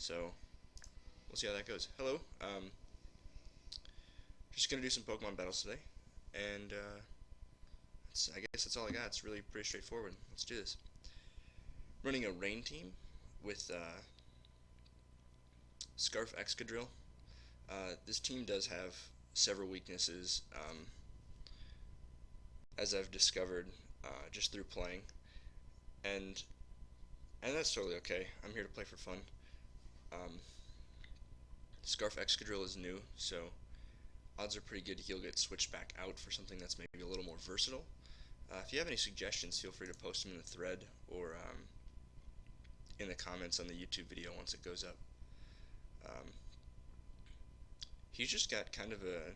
So we'll see how that goes. Hello. Just gonna do some Pokemon battles today, and I guess that's all I got. It's really pretty straightforward. Let's do this. Running a rain team with Scarf Excadrill. This team does have several weaknesses, as I've discovered just through playing, and that's totally okay. I'm here to play for fun. Um, Scarf Excadrill is new, so odds are pretty good he'll get switched back out for something that's maybe a little more versatile. If you have any suggestions, feel free to post them in the thread or in the comments on the YouTube video once it goes up. Um, he's just got kind of an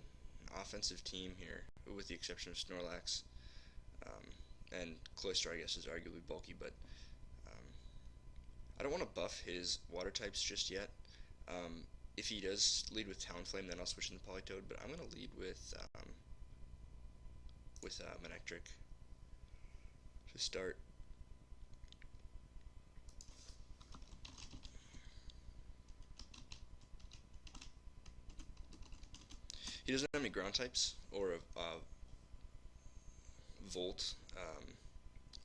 offensive team here, with the exception of Snorlax. And Cloyster, I guess, is arguably bulky, but um, I don't want to buff his water types just yet. If he does lead with Talonflame, then I'll switch into Politoed, but I'm going to lead with Manectric to start. He doesn't have any ground types or a Volt.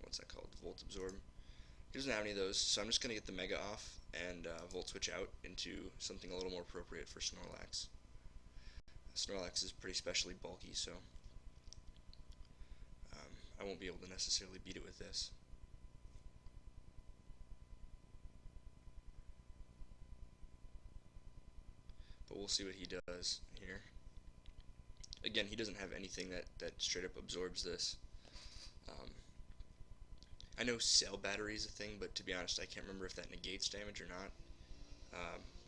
What's that called? Volt Absorb. He doesn't have any of those, so I'm just going to get the Mega off and Volt Switch out into something a little more appropriate for Snorlax. Snorlax is pretty specially bulky, so I won't be able to necessarily beat it with this. But we'll see what he does here. Again, he doesn't have anything that straight up absorbs this. I know Cell Battery is a thing, but to be honest, I can't remember if that negates damage or not.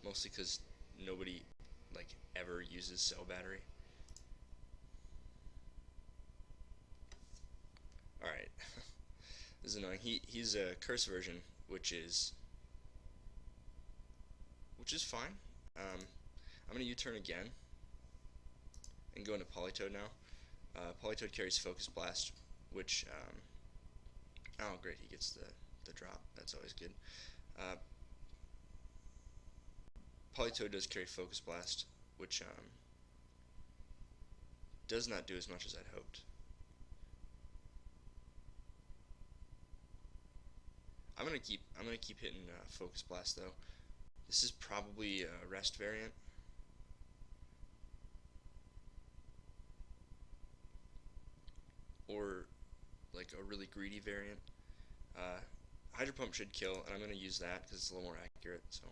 Mostly because nobody ever uses Cell Battery. All right, this is annoying. He's a Curse version, which is fine. I'm gonna U-turn again and go into Politoed now. Politoed carries Focus Blast, which oh great, he gets the drop. That's always good. Politoed does carry Focus Blast, which does not do as much as I'd hoped. I'm gonna keep hitting Focus Blast though. This is probably a Rest variant. Or like a really greedy variant. Hydro Pump should kill, and I'm going to use that because it's a little more accurate. So,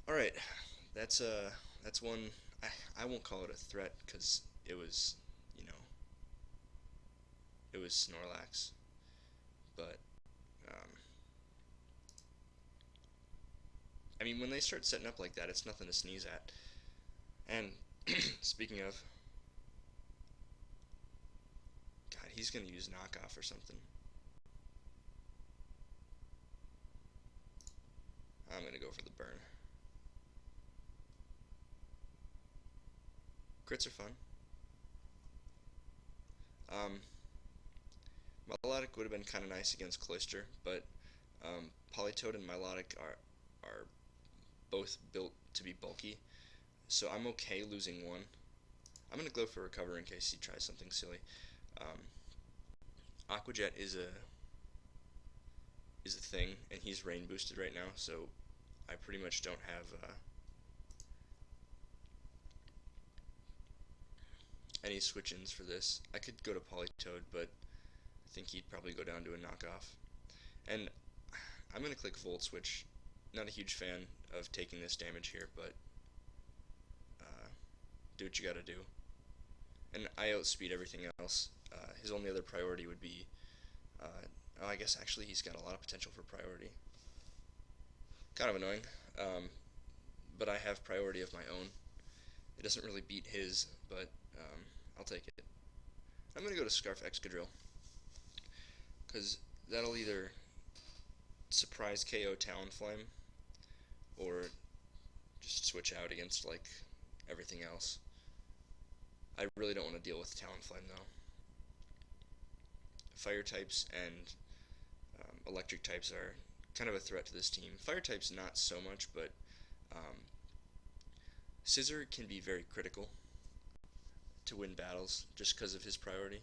all right, that's one. I won't call it a threat because it was, it was Snorlax, but um, I mean, when they start setting up like that, it's nothing to sneeze at. And speaking of, God, he's gonna use knockoff or something. I'm gonna go for the burn. Crits are fun. Milotic would have been kind of nice against Cloyster, but Politoed and Milotic are both built to be bulky, so I'm okay losing one. I'm gonna go for Recover in case he tries something silly. Um, Aqua Jet is a thing, and he's rain boosted right now, so I pretty much don't have any switch-ins for this. I could go to Politoed, but I think he'd probably go down to a knockoff. And I'm going to click Volt Switch. Not a huge fan of taking this damage here, but do what you gotta do. And I outspeed everything else. His only other priority would be, oh, I guess actually he's got a lot of potential for priority. Kind of annoying, but I have priority of my own. It doesn't really beat his, but I'll take it. I'm going to go to Scarf Excadrill, because that'll either surprise KO Talonflame, or just switch out against, everything else. I really don't want to deal with Talonflame, though. Fire types and electric types are kind of a threat to this team. Fire type's not so much, but um, Scissor can be very critical to win battles just because of his priority.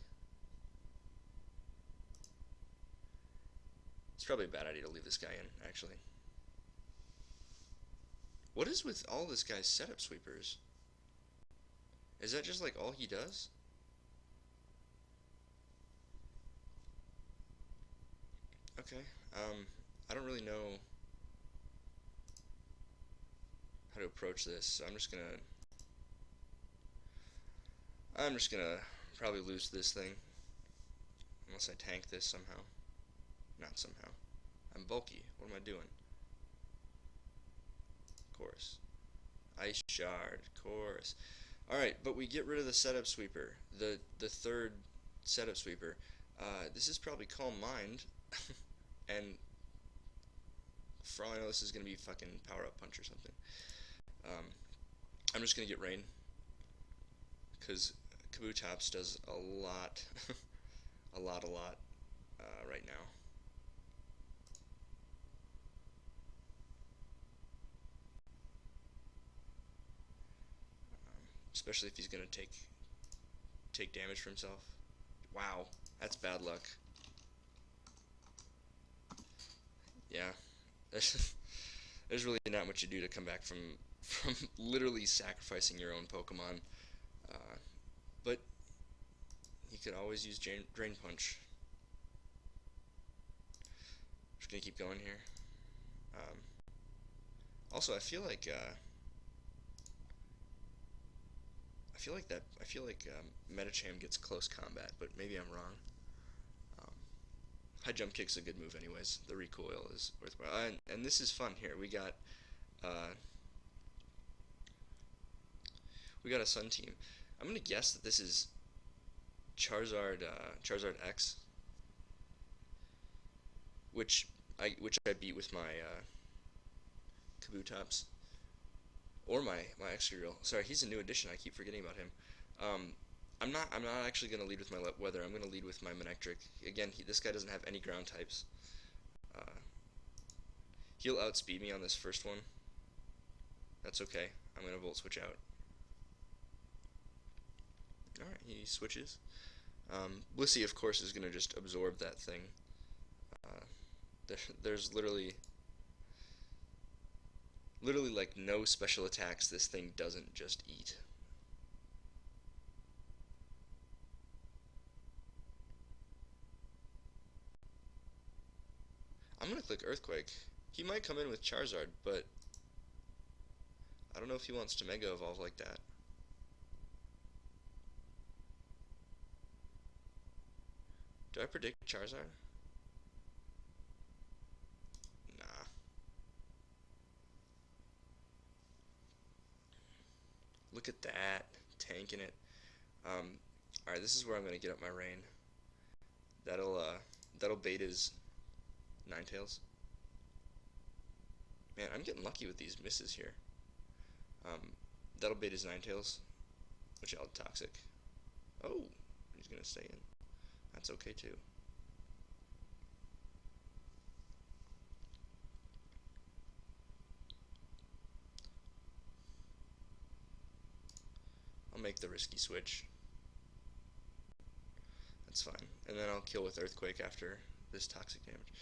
It's probably a bad idea to leave this guy in, actually. What is with all this guy's setup sweepers? Is that just like all he does? Okay. I don't really know how to approach this, so I'm just gonna probably lose this thing unless I tank this somehow. Not somehow. I'm bulky. What am I doing? Course. Ice Shard. Course. Alright, but we get rid of the setup sweeper. The third setup sweeper. This is probably Calm Mind. And for all I know, this is going to be fucking Power Up Punch or something. Um, I'm just going to get Rain. Because Kabutops does a lot. a lot right now. Especially if he's going to take damage for himself. Wow, that's bad luck. Yeah, there's really not much you do to come back from literally sacrificing your own Pokemon. But you could always use Drain Punch. Just gonna keep going here. Also, I feel like Medicham gets close combat, but maybe I'm wrong. High jump kick's a good move anyways. The recoil is worthwhile. And this is fun here. Uh, we got a Sun team. I'm gonna guess that this is Charizard X, which I beat with my Kabutops or my Excadrill. Sorry, he's a new addition. I keep forgetting about him. I'm not actually gonna lead with my weather. I'm gonna lead with my Manectric. Again, this guy doesn't have any ground types. He'll outspeed me on this first one. That's okay. I'm gonna Volt Switch out. All right, he switches. Blissey, of course, is gonna just absorb that thing. There's literally like no special attacks this thing doesn't just eat. I'm gonna click Earthquake. He might come in with Charizard, but I don't know if he wants to Mega Evolve like that. Do I predict Charizard? Nah. Look at that. Tanking it. Alright, this is where I'm gonna get up my Rain. That'll bait his Ninetales. Man, I'm getting lucky with these misses here. That'll bait his Ninetales, which I'll Toxic. Oh, he's gonna stay in. That's okay too. I'll make the risky switch. That's fine. And then I'll kill with Earthquake after this toxic damage.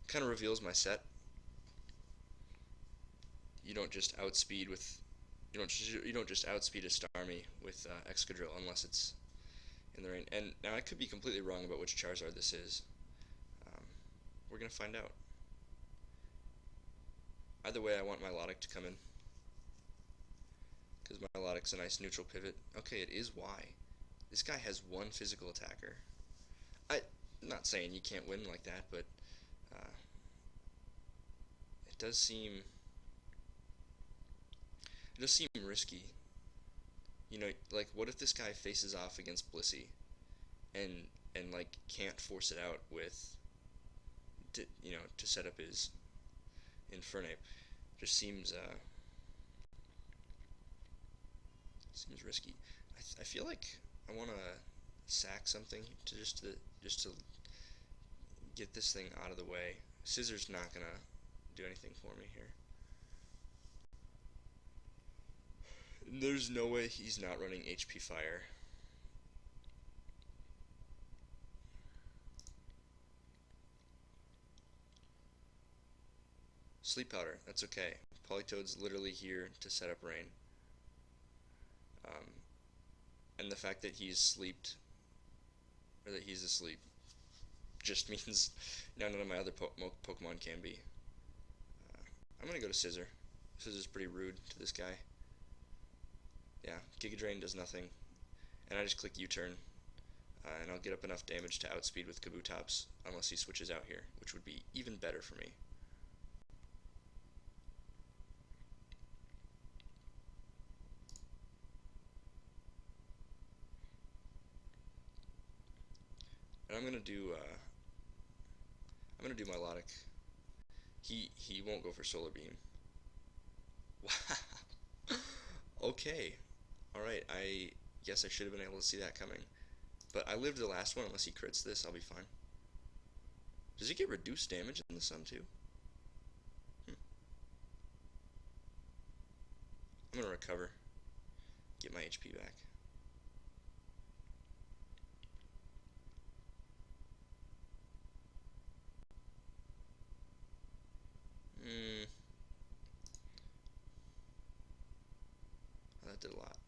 Kind of reveals my set. You don't just outspeed with you don't just outspeed a Starmie with Excadrill unless it's in the rain. And now I could be completely wrong about which Charizard this is. We're gonna find out. Either way, I want my Milotic to come in because my Milotic's a nice neutral pivot. Okay, it is Y. This guy has one physical attacker. I'm not saying you can't win like that, but it does seem risky. You know, like what if this guy faces off against Blissey and like can't force it out with to set up his Infernape. Just seems risky. I feel like I want to sack something to just to get this thing out of the way. Scissor's not gonna do anything for me here. There's no way he's not running HP Fire. Sleep Powder, that's okay. Politoed's literally here to set up rain. And the fact that he's sleeped, or that he's asleep, just means none of my other Pokemon can be. I'm gonna go to Scissor. Scissor's pretty rude to this guy. Yeah, Giga Drain does nothing, and I just click U-turn, and I'll get up enough damage to outspeed with Kabutops, unless he switches out here, which would be even better for me. And I'm gonna do Milotic. He won't go for Solar Beam. Wow. Okay. All right. I guess I should have been able to see that coming, but I lived the last one. Unless he crits this, I'll be fine. Does he get reduced damage in the sun too? I'm gonna recover. Get my HP back. That did a lot.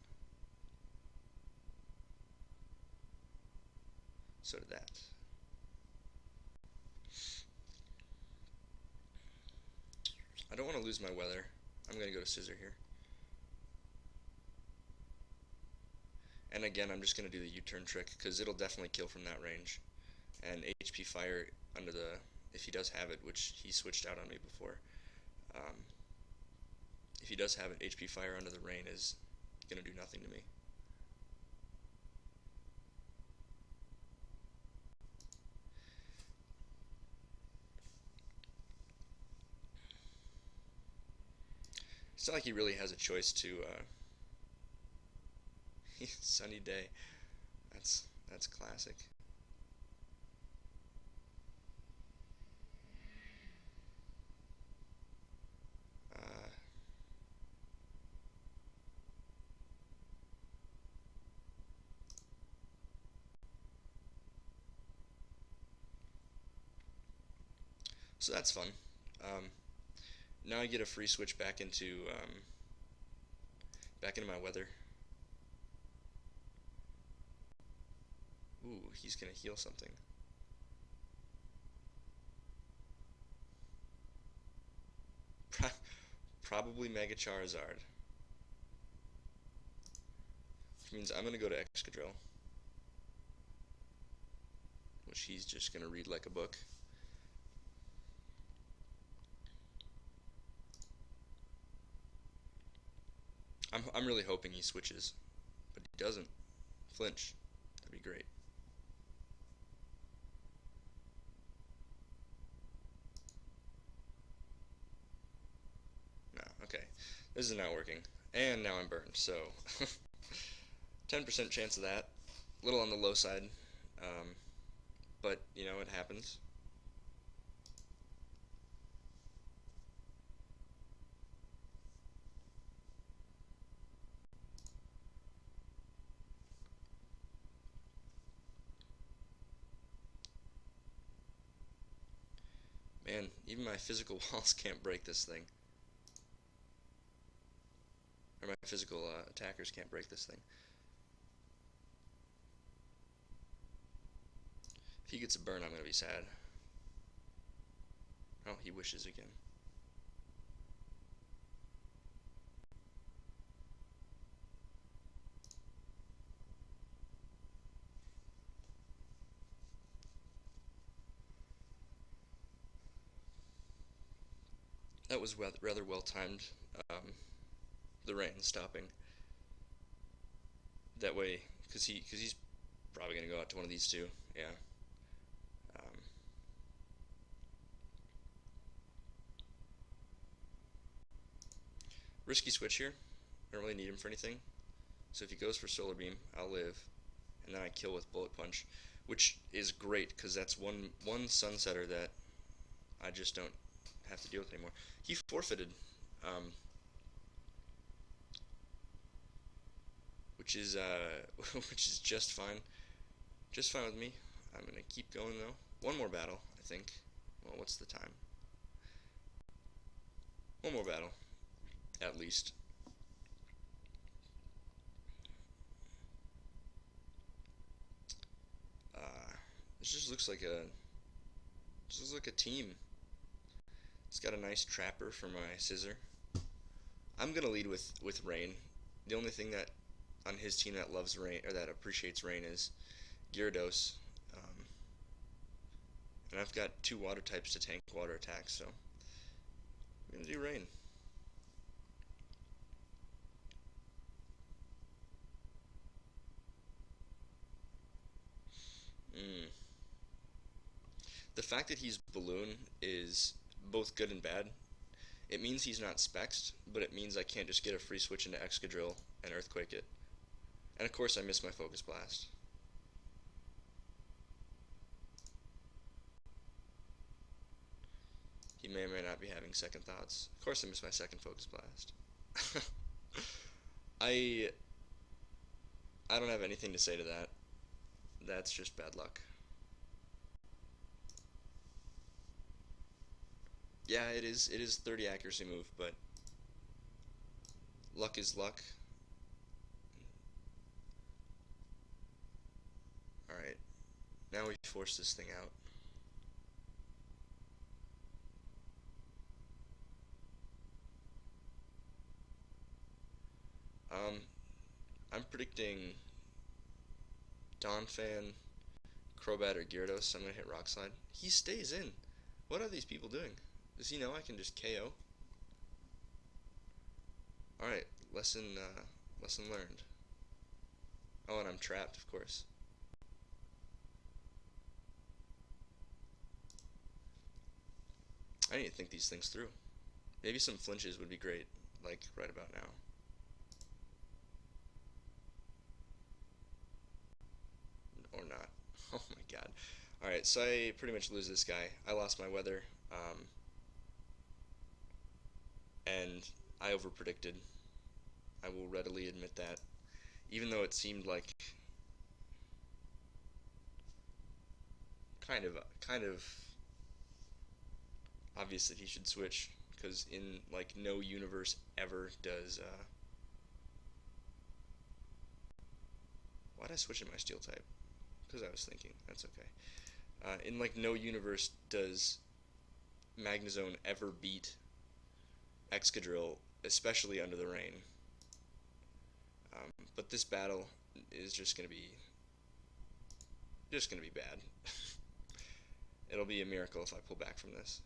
So did that. I don't want to lose my weather. I'm going to go to Scissor here. And again, I'm just going to do the U-turn trick, because it'll definitely kill from that range. And HP Fire under the, if he does have it, which he switched out on me before, if he does have it, HP Fire under the rain is going to do nothing to me. It's not like he really has a choice to, Sunny Day. That's classic. So that's fun. Now I get a free switch back into my weather. Ooh, he's gonna heal something. Probably Mega Charizard. Which means I'm gonna go to Excadrill, which he's just gonna read like a book. I'm really hoping he switches, but he doesn't. Flinch. That'd be great. No, okay. This is not working. And now I'm burned, so 10% chance of that. A little on the low side. But, you know, it happens. Man, even my physical walls can't break this thing. Or my physical attackers can't break this thing. If he gets a burn, I'm going to be sad. Oh, he wishes again. That was rather well timed. The rain stopping. That way, because he's probably going to go out to one of these two. Yeah. Risky switch here. I don't really need him for anything. So if he goes for Solar Beam, I'll live, and then I kill with Bullet Punch, which is great because that's one sunsetter that I just don't have to deal with anymore. He forfeited, um, which is which is just fine with me. I'm gonna keep going though. One more battle, I think. Well, what's the time? One more battle, at least. Uh, this just looks like a team. It's got a nice trapper for my scissor. I'm gonna lead with Rain. The only thing that on his team that loves Rain or that appreciates Rain is Gyarados. Um, and I've got two water types to tank water attacks, so I'm gonna do Rain. Mm. The fact that he's Balloon is both good and bad. It means he's not Spexed, but it means I can't just get a free switch into Excadrill and Earthquake it. And of course I miss my Focus Blast. He may or may not be having second thoughts. Of course I miss my second Focus Blast. I I don't have anything to say to that. That's just bad luck. Yeah, it is 30 accuracy move, but luck is luck. Alright, now we force this thing out. Um, I'm predicting Donphan, Crobat, or Gyarados. I'm gonna hit Rock Slide. He stays in. What are these people doing? Does he know I can just KO? Alright, lesson learned. Oh, and I'm trapped, of course. I need to think these things through. Maybe some flinches would be great, like right about now. Or not. Oh my god. Alright, so I pretty much lose this guy. I lost my weather, and I overpredicted. I will readily admit that. Even though it seemed like kind of obvious that he should switch, because in like no universe ever does why'd I switch in my steel type? Because I was thinking. That's okay. In like no universe does Magnezone ever beat Excadrill, especially under the rain. But this battle is just gonna be bad. It'll be a miracle if I pull back from this.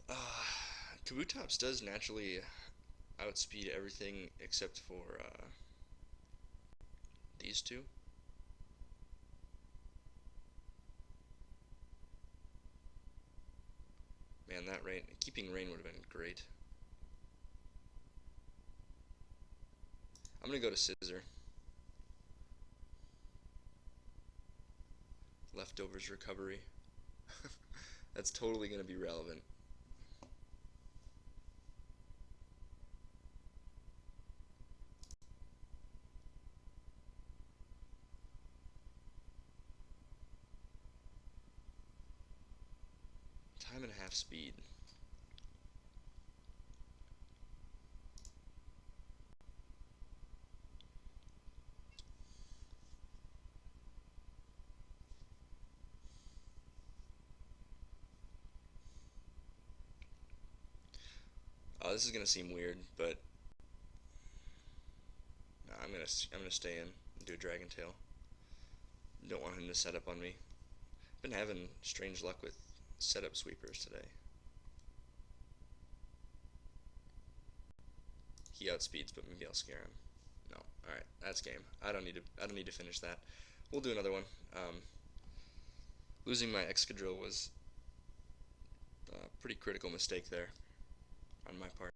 Uh, Kabutops does naturally outspeed everything except for these two. Man, that rain, keeping rain would have been great. I'm gonna go to Scissor. Leftovers recovery. That's totally gonna be relevant. Time and a half speed. This is gonna seem weird, but no, I'm gonna stay in and do a Dragon Tail. Don't want him to set up on me. Been having strange luck with setup sweepers today. He outspeeds, but maybe I'll scare him. No, all right, that's game. I don't need to finish that. We'll do another one. Losing my Excadrill was Pretty critical mistake there on my part,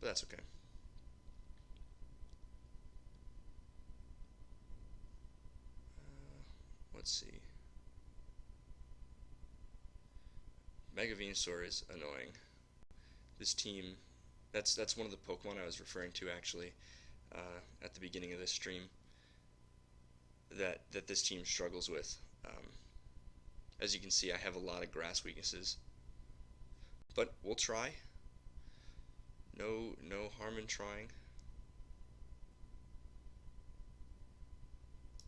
but that's okay. Let's see. Mega Venusaur is annoying. This team, that's one of the Pokemon I was referring to actually at the beginning of this stream. That this team struggles with. As you can see, I have a lot of grass weaknesses, but we'll try. No harm in trying.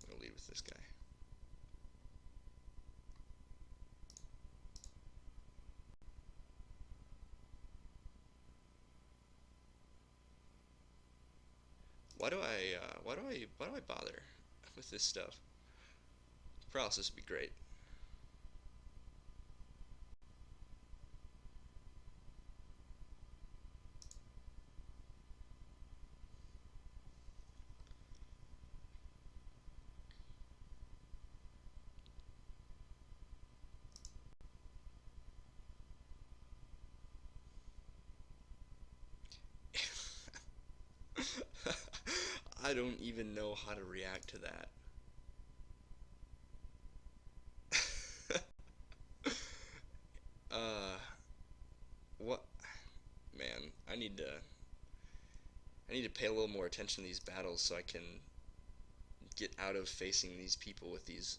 I'm gonna lead with this guy. Why do I bother with this stuff? Paralysis would be great. I don't even know how to react to that. uh, what? Man, I need to pay a little more attention to these battles so I can get out of facing these people with these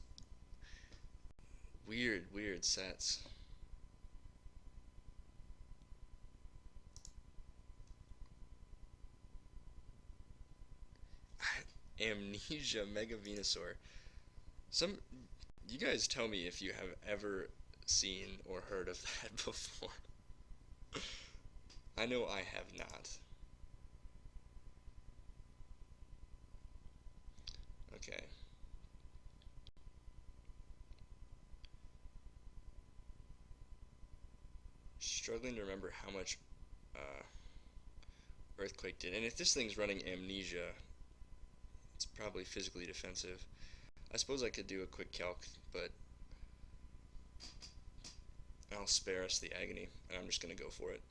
weird sets. Amnesia Mega Venusaur. Some You guys tell me if you have ever seen or heard of that before. I know I have not. Okay. Struggling to remember how much uh, Earthquake did. And if this thing's running Amnesia, it's probably physically defensive. I suppose I could do a quick calc, but I'll spare us the agony, and I'm just going to go for it.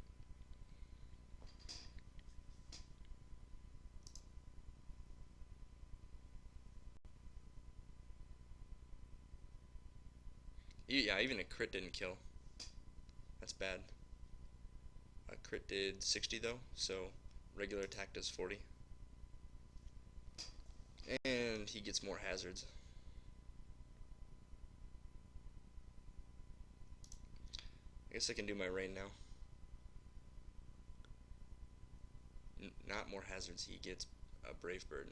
Yeah, even a crit didn't kill. That's bad. A crit did 60 though, so regular attack does 40. And he gets more hazards. I guess I can do my rain now. Not more hazards, he gets a Brave Bird.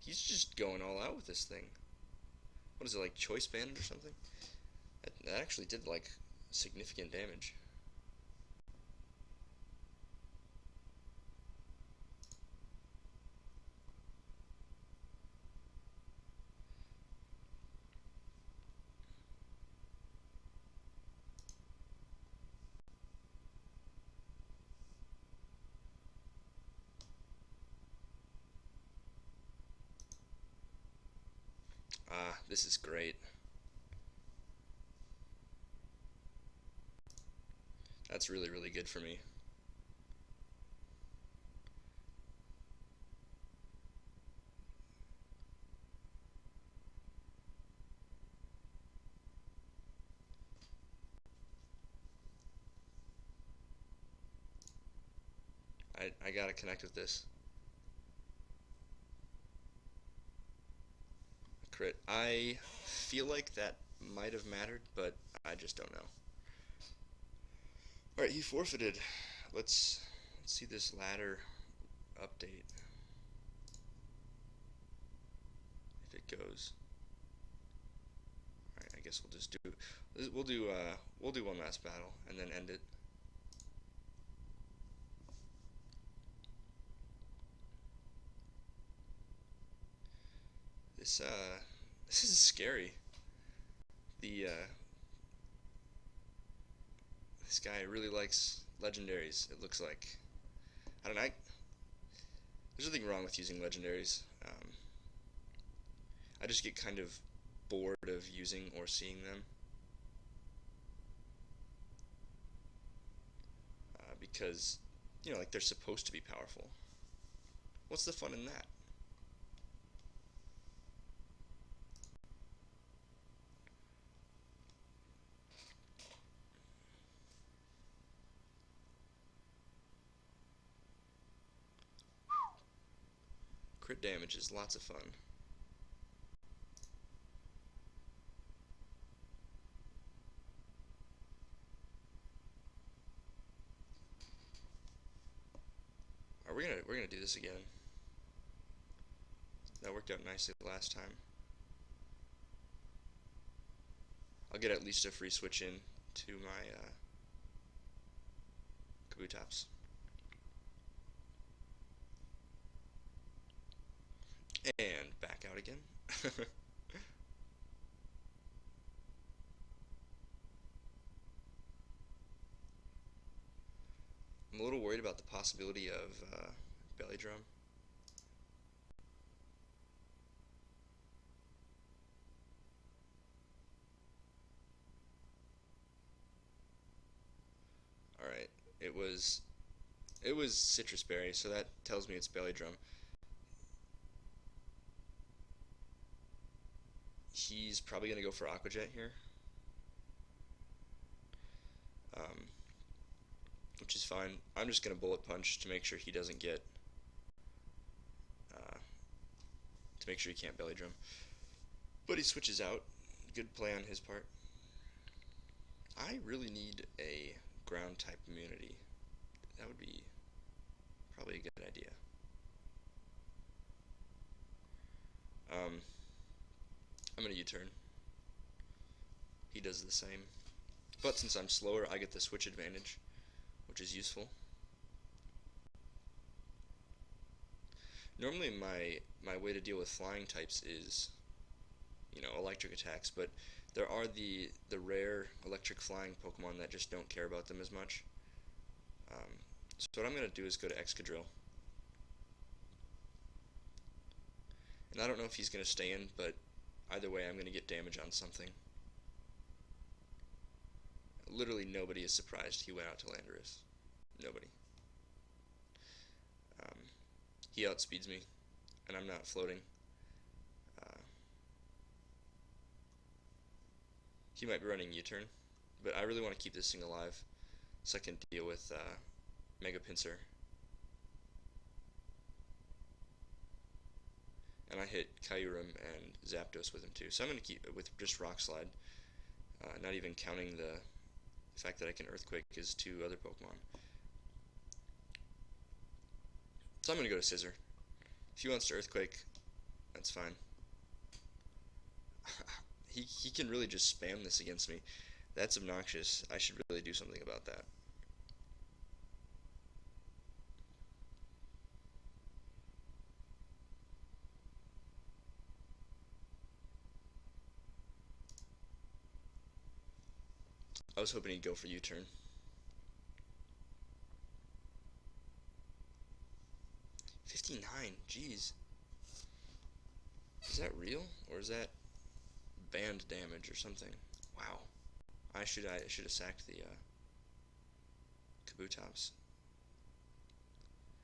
He's just going all out with this thing. What is it, like Choice Band or something? That actually did like significant damage. Ah, this is great. That's really good for me. I gotta connect with this. Crit. I feel like that might have mattered, but I just don't know. Alright, he forfeited. Let's see this ladder update. If it goes. Alright, I guess we'll just do we'll do one last battle and then end it. This this is scary. The This guy really likes legendaries, it looks like. I don't know. There's nothing wrong with using legendaries. I just get kind of bored of using or seeing them because, like they're supposed to be powerful. What's the fun in that? Crit damage is lots of fun. We're gonna do this again. That worked out nicely last time. I'll get at least a free switch in to my Kabutops. And back out again. I'm a little worried about the possibility of Belly Drum. Alright, it was Citrus Berry, so that tells me it's Belly Drum. He's probably going to go for Aqua Jet here. Um, which is fine. I'm just going to Bullet Punch to make sure he doesn't get, to make sure he can't Belly Drum. But he switches out. Good play on his part. I really need a ground type immunity. That would be probably a good idea. I'm going to U-turn. He does the same. But since I'm slower, I get the switch advantage, which is useful. Normally my way to deal with flying types is, electric attacks, but there are the rare electric flying Pokemon that just don't care about them as much. So what I'm going to do is go to Excadrill. And I don't know if he's going to stay in, but either way I'm going to get damage on something. Literally nobody is surprised he went out to Landorus. Nobody. He outspeeds me, and I'm not floating. He might be running U-turn, but I really want to keep this thing alive so I can deal with Mega Pinsir. And I hit Kyurem and Zapdos with him too, so I'm going to keep it with just Rock Slide, not even counting the fact that I can Earthquake his two other Pokemon. So I'm going to go to Scissor. If he wants to Earthquake, that's fine. He can really just spam this against me. That's obnoxious. I should really do something about that. I was hoping he'd go for U-turn. 59, jeez. Is that real, or is that band damage or something? Wow. I should have sacked the Kabutops.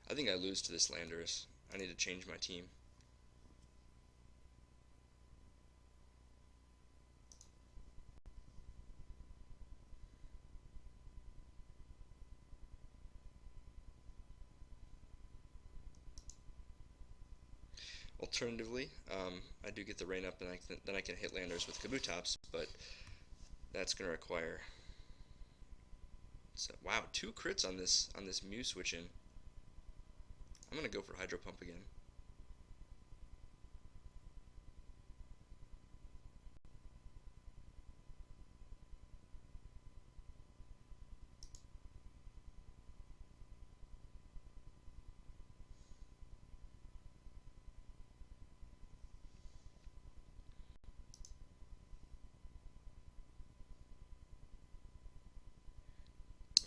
I think I lose to this Landorus. I need to change my team. Alternatively, I do get the rain up, and then I can hit Landorus with Kabutops, but that's going to require. So, wow, 2 crits on this Mew switch in. I'm going to go for Hydro Pump again.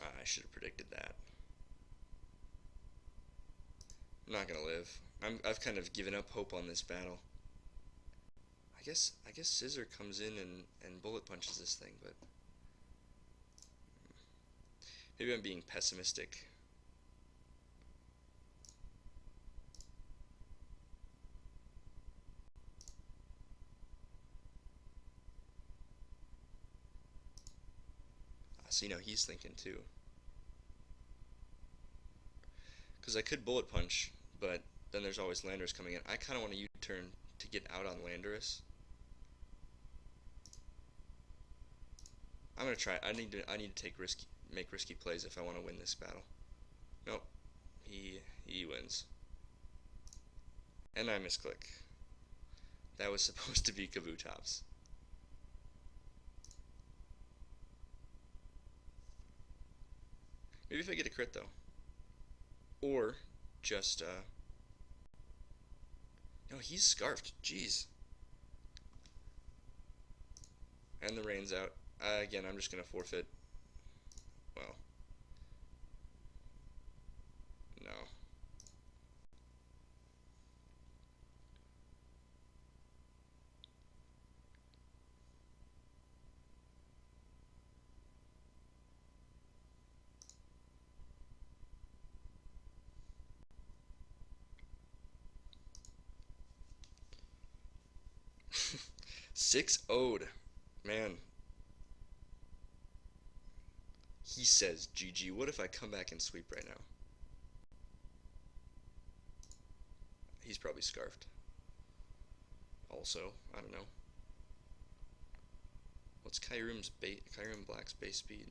I should have predicted that. I'm not going to live. I've kind of given up hope on this battle. I guess Scissor comes in and bullet punches this thing, but maybe I'm being pessimistic. So he's thinking too. Because I could bullet punch, but then there's always Landorus coming in. I kind of want to U-turn to get out on Landorus. I'm gonna try. I need to make risky plays if I want to win this battle. Nope, he wins, and I misclick. That was supposed to be Kabutops. Maybe if I get a crit though, or just no, he's scarfed. Jeez, and the rain's out. Again, I'm just gonna forfeit. Well, no. 6-0'd. Man, he says GG. What if I come back and sweep right now? He's probably scarfed. Also, I don't know. What's Kyurem Black's base speed?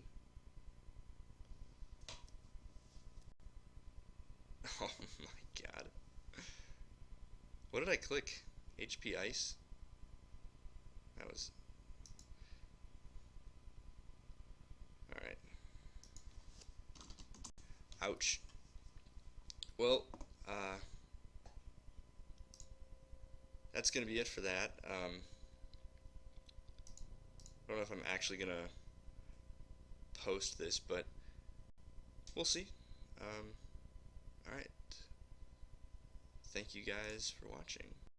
Oh my god. What did I click? HP Ice? That was... Alright. Ouch. Well, that's gonna be it for that. I don't know if I'm actually gonna post this, but we'll see. Alright. Thank you guys for watching.